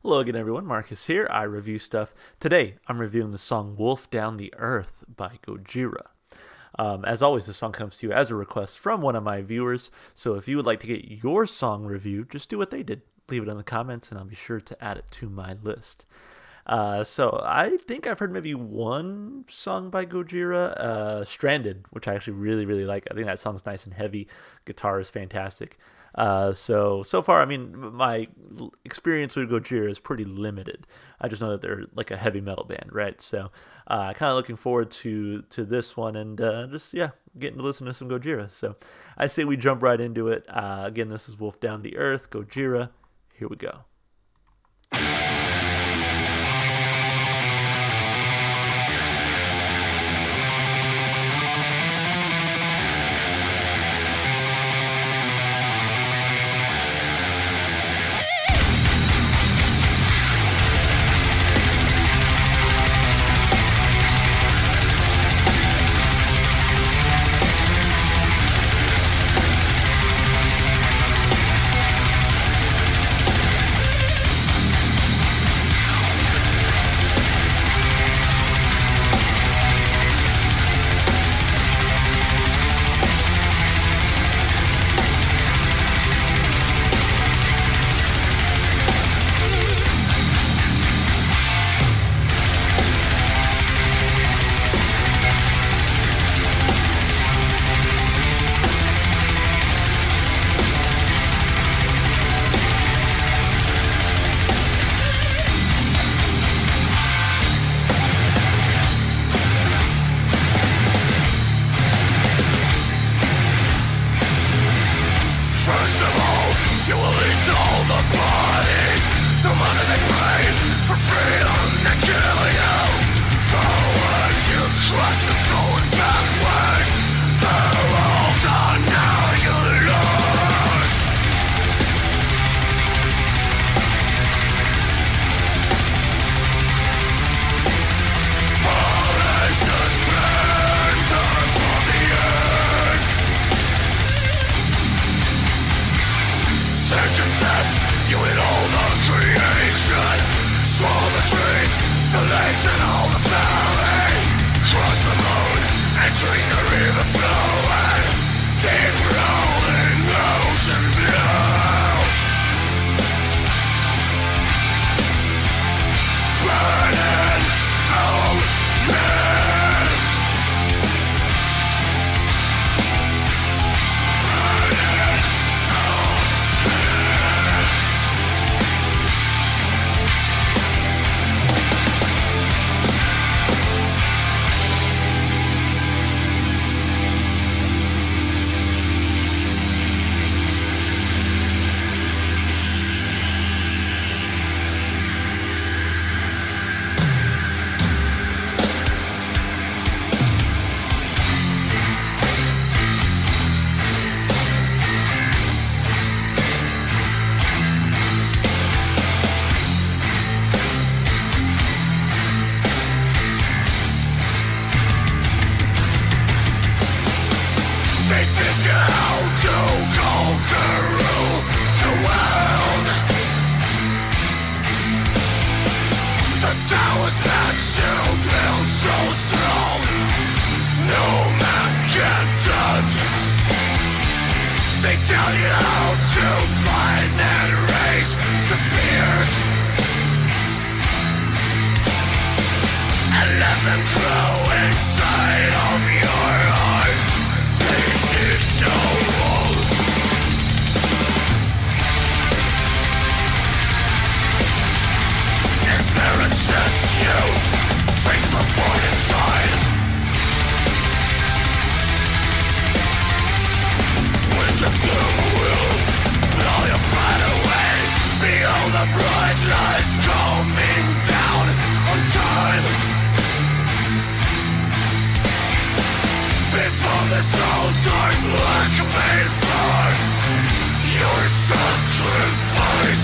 Hello again everyone, Marcus here, I review stuff. Today, I'm reviewing the song Wolf Down the Earth by Gojira. As always, this song comes to you as a request from one of my viewers, so if you would like to get your song reviewed, just do what they did. Leave it in the comments and I'll be sure to add it to my list. So I think I've heard maybe one song by Gojira, Stranded, which I actually really like. I think that song's nice and heavy. Guitar is fantastic. So far, I mean, my experience with Gojira is pretty limited. I just know that they're like a heavy metal band, right? So, kind of looking forward to this one and getting to listen to some Gojira. So, I say we jump right into it. Again, this is Wolf Down the Earth, Gojira. Here we go. They tell you how to find and erase the fears and let them grow inside of your heart. They need no rules. Is there a chance you face the void inside? Of goodwill, all your pride away. Behold the bright lights coming down on time. Before the soldiers look made for your sacrifice.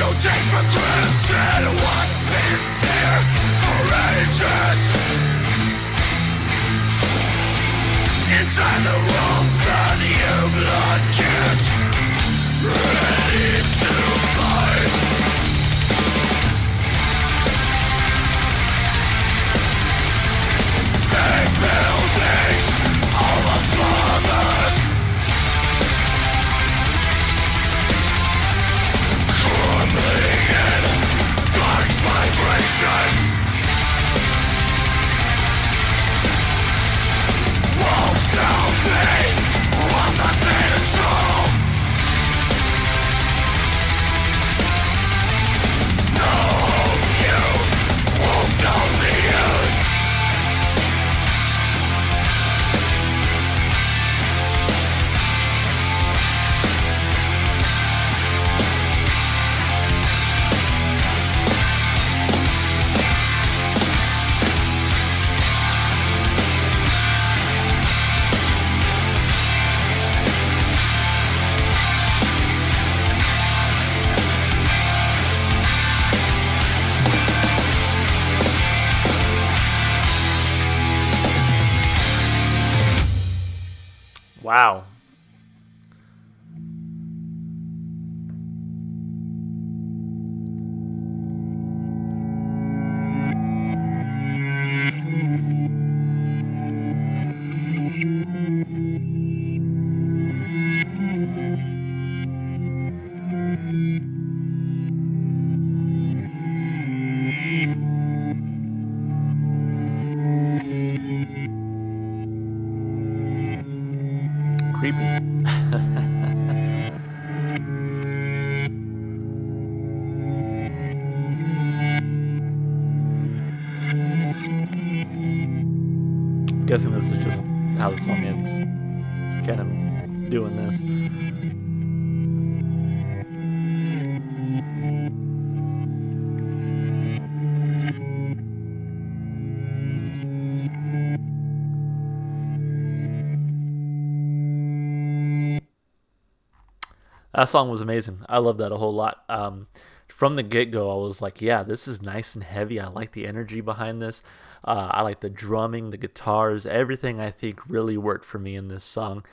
You take for granted what's been there, courageous. Inside the room that you blood can't, ready to fight. Wow. Creepy. I'm guessing this is just how the song ends. Kind of doing this. That song was amazing. I love that a whole lot. From the get go, I was like, yeah, this is nice and heavy. I like the energy behind this. I like the drumming, the guitars, everything I think really worked for me in this song.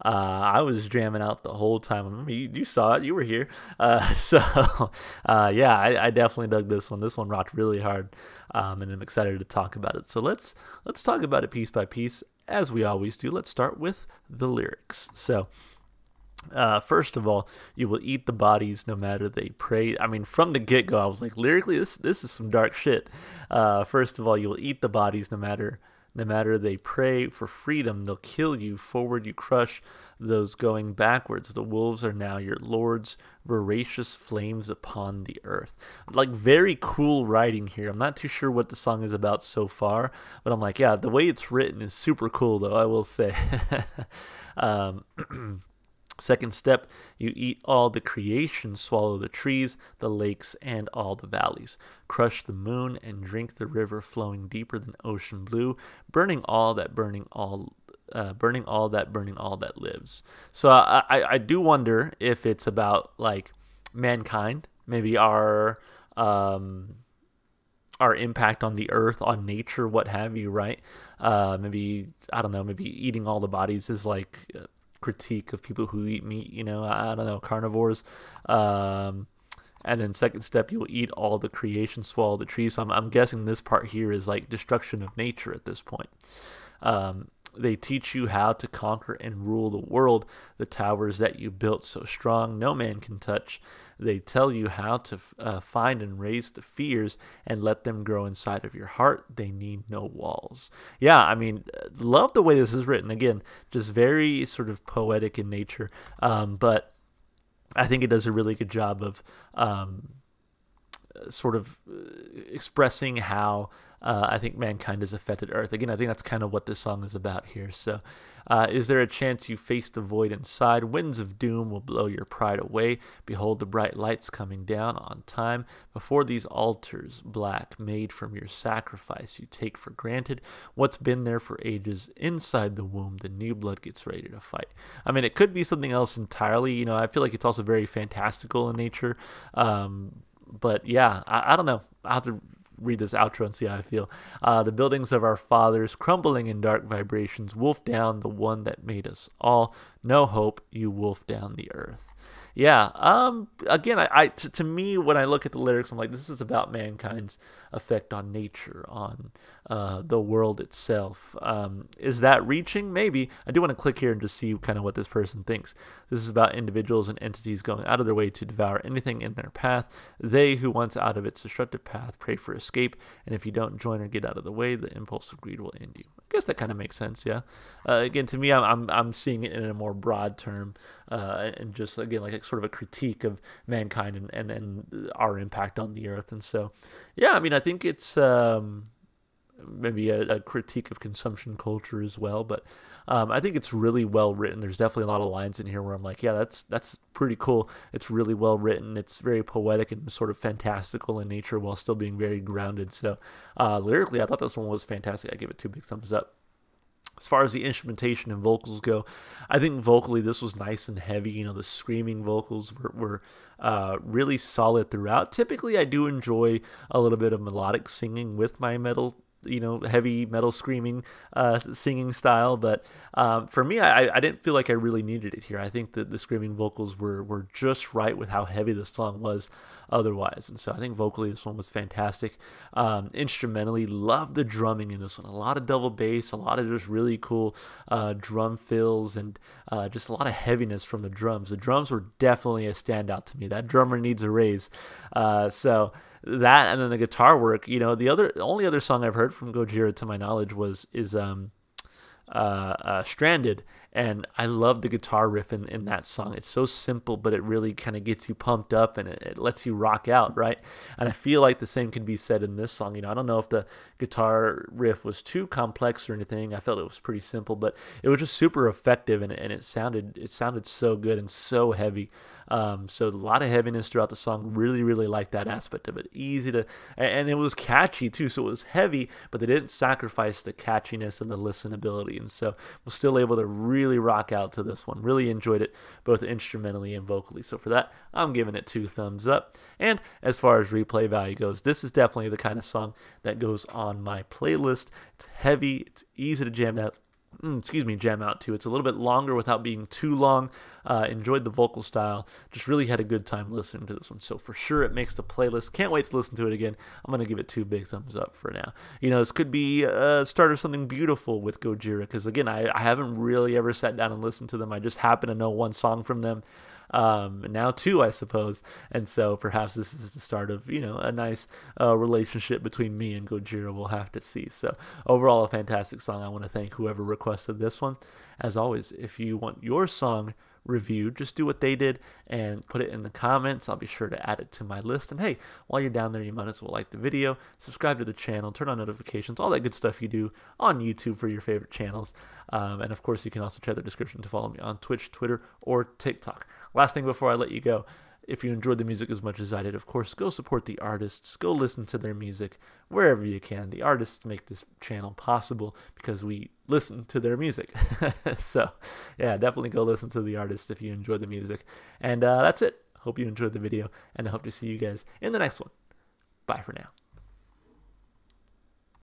I was jamming out the whole time. I remember you saw it, you were here. Yeah, I definitely dug this one. This one rocked really hard, and I'm excited to talk about it. So let's talk about it piece by piece, as we always do. Let's start with the lyrics. So. First of all, you will eat the bodies no matter they pray. I mean, from the get-go, I was like, lyrically, this is some dark shit. First of all, you will eat the bodies no matter they pray for freedom. They'll kill you. Forward you crush those going backwards. The wolves are now your lords, voracious flames upon the earth. Like, very cool writing here. I'm not too sure what the song is about so far, but I'm like, yeah, the way it's written is super cool, though, I will say. Second step, you eat all the creation, swallow the trees, the lakes, and all the valleys. Crush the moon and drink the river flowing deeper than ocean blue, burning all that lives. So I do wonder if it's about like mankind, maybe our impact on the earth, on nature, what have you, right? Maybe, I don't know, maybe eating all the bodies is like critique of people who eat meat, I don't know, carnivores. And then second step, you will eat all the creation, swallow the trees. So I'm guessing this part here is like destruction of nature at this point. They teach you how to conquer and rule the world, the towers that you built so strong no man can touch. They tell you how to find and raise the fears and let them grow inside of your heart. They need no walls. Yeah, I mean, love the way this is written. Again, just very sort of poetic in nature, but I think it does a really good job of sort of expressing how I think mankind has affected Earth. Again, I think that's kind of what this song is about here. So, is there a chance you face the void inside? Winds of doom will blow your pride away. Behold the bright lights coming down on time. Before these altars black, made from your sacrifice you take for granted. What's been there for ages inside the womb, the new blood gets ready to fight. I mean, it could be something else entirely. I feel like it's also very fantastical in nature. But yeah, I don't know. I'll have to read this outro and see how I feel. The buildings of our fathers crumbling in dark vibrations. Wolf down the one that made us all. No hope, you wolf down the earth. Yeah. Again, to me, when I look at the lyrics, I'm like, this is about mankind's effect on nature, on the world itself. Is that reaching? Maybe. I do want to click here and just see kind of what this person thinks. This is about individuals and entities going out of their way to devour anything in their path. They who once out of its destructive path pray for escape, and if you don't join or get out of the way, the impulse of greed will end you. I guess that kind of makes sense, yeah. Again, to me, I'm seeing it in a more broad term, and just again like sort of a critique of mankind and our impact on the earth. And so, yeah, I mean, I think it's maybe a critique of consumption culture as well, but I think it's really well written. There's definitely a lot of lines in here where I'm like, yeah, that's pretty cool. It's really well written. It's very poetic and sort of fantastical in nature while still being very grounded. So lyrically, I thought this one was fantastic. I give it 2 big thumbs up. As far as the instrumentation and vocals go, I think vocally this was nice and heavy. The screaming vocals were really solid throughout. Typically, I do enjoy a little bit of melodic singing with my metal heavy metal screaming singing style. But for me, I didn't feel like I really needed it here. I think that the screaming vocals were just right with how heavy the song was otherwise. And so I think vocally this one was fantastic. Instrumentally, love the drumming in this one. A lot of double bass, a lot of just really cool drum fills, and just a lot of heaviness from the drums. The drums were definitely a standout to me. That drummer needs a raise. So that, and then the guitar work. The only other song I've heard from Gojira, to my knowledge, is Stranded, and I love the guitar riff in that song. It's so simple, but it really kind of gets you pumped up, and it lets you rock out, right? And I feel like the same can be said in this song. I don't know if the guitar riff was too complex or anything. I felt it was pretty simple, but it was just super effective, and it sounded so good and so heavy. So a lot of heaviness throughout the song. Really, really like that aspect of it. Easy to, and it was catchy too. So it was heavy, but they didn't sacrifice the catchiness and the listenability, and so we're still able to really rock out to this one. Really enjoyed it, both instrumentally and vocally. So for that, I'm giving it 2 thumbs up. And as far as replay value goes, this is definitely the kind of song that goes on my playlist. It's heavy, it's easy to jam out. Jam out to. It's a little bit longer without being too long. Enjoyed the vocal style. Just really had a good time listening to this one. So for sure it makes the playlist. Can't wait to listen to it again. I'm going to give it 2 big thumbs up for now. This could be a start of something beautiful with Gojira, because again, I haven't really ever sat down and listened to them. I just happen to know one song from them. Now 2, I suppose, and so perhaps this is the start of a nice relationship between me and Gojira. We'll have to see. So overall, a fantastic song. I want to thank whoever requested this one. As always, if you want your song reviewed, just do what they did and put it in the comments. I'll be sure to add it to my list. And hey, while you're down there, you might as well like the video, subscribe to the channel, turn on notifications, all that good stuff you do on YouTube for your favorite channels. And of course, you can also check the description to follow me on Twitch, Twitter, or TikTok. Last thing before I let you go, if you enjoyed the music as much as I did, of course, go support the artists. Go listen to their music wherever you can. The artists make this channel possible because we listen to their music. So, yeah, definitely go listen to the artists if you enjoy the music. And that's it. Hope you enjoyed the video, and I hope to see you guys in the next one. Bye for now.